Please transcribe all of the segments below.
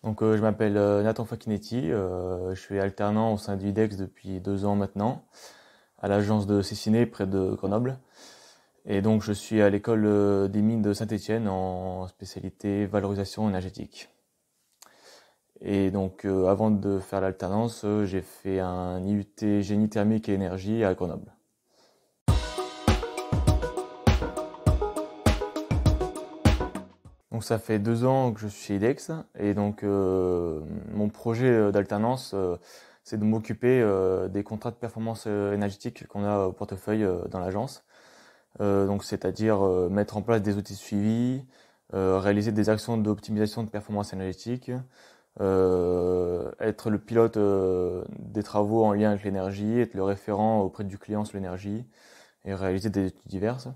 Je m'appelle Nathan Facchinetti, je suis alternant au sein du IDEX depuis 2 ans maintenant, à l'agence de Cessiné près de Grenoble. Et donc je suis à l'école des mines de Saint-Étienne en spécialité valorisation énergétique. Et donc avant de faire l'alternance, j'ai fait un IUT génie thermique et énergie à Grenoble. Donc ça fait 2 ans que je suis chez IDEX et donc mon projet d'alternance c'est de m'occuper des contrats de performance énergétique qu'on a au portefeuille dans l'agence. Donc c'est-à-dire mettre en place des outils de suivi, réaliser des actions d'optimisation de performance énergétique, être le pilote des travaux en lien avec l'énergie, être le référent auprès du client sur l'énergie et réaliser des études diverses.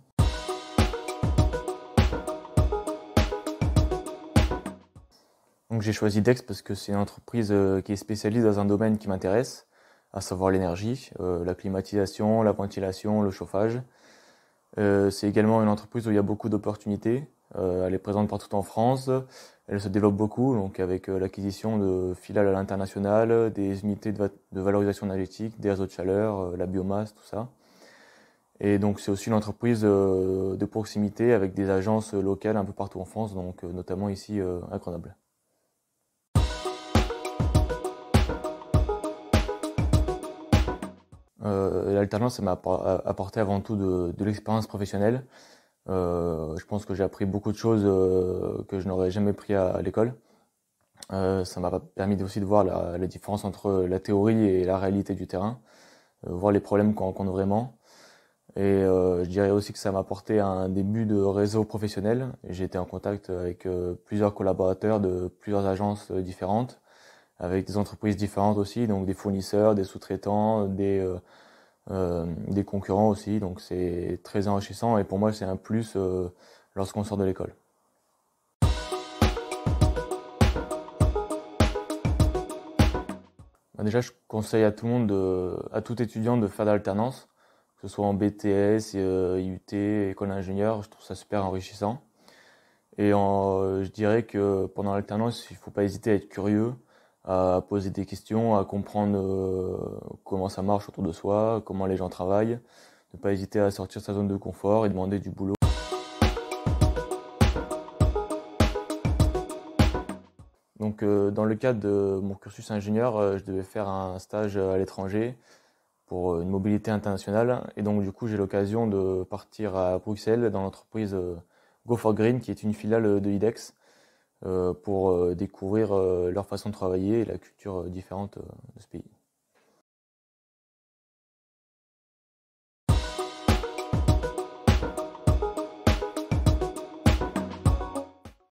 Donc j'ai choisi Dex parce que c'est une entreprise qui est spécialisée dans un domaine qui m'intéresse, à savoir l'énergie, la climatisation, la ventilation, le chauffage. C'est également une entreprise où il y a beaucoup d'opportunités. Elle est présente partout en France. Elle se développe beaucoup, donc avec l'acquisition de filiales à l'international, des unités de valorisation énergétique, des réseaux de chaleur, la biomasse, tout ça. Et donc c'est aussi une entreprise de proximité avec des agences locales un peu partout en France, donc notamment ici à Grenoble. L'alternance, ça m'a apporté avant tout de l'expérience professionnelle. Je pense que j'ai appris beaucoup de choses que je n'aurais jamais pris à l'école. Ça m'a permis aussi de voir la différence entre la théorie et la réalité du terrain, voir les problèmes qu'on rencontre vraiment. Et je dirais aussi que ça m'a apporté un début de réseau professionnel. J'ai été en contact avec plusieurs collaborateurs de plusieurs agences différentes, avec des entreprises différentes aussi, donc des fournisseurs, des sous-traitants, des concurrents aussi. Donc c'est très enrichissant et pour moi c'est un plus lorsqu'on sort de l'école. Déjà, je conseille à tout le monde, à tout étudiant de faire de l'alternance, que ce soit en BTS, IUT, école d'ingénieur. Je trouve ça super enrichissant. Je dirais que pendant l'alternance, il ne faut pas hésiter à être curieux, à poser des questions, à comprendre comment ça marche autour de soi, comment les gens travaillent. Ne pas hésiter à sortir de sa zone de confort et demander du boulot. Dans le cadre de mon cursus ingénieur, je devais faire un stage à l'étranger pour une mobilité internationale. Et donc, du coup, j'ai l'occasion de partir à Bruxelles dans l'entreprise Go for Green, qui est une filiale de IDEX, pour découvrir leur façon de travailler et la culture différente de ce pays.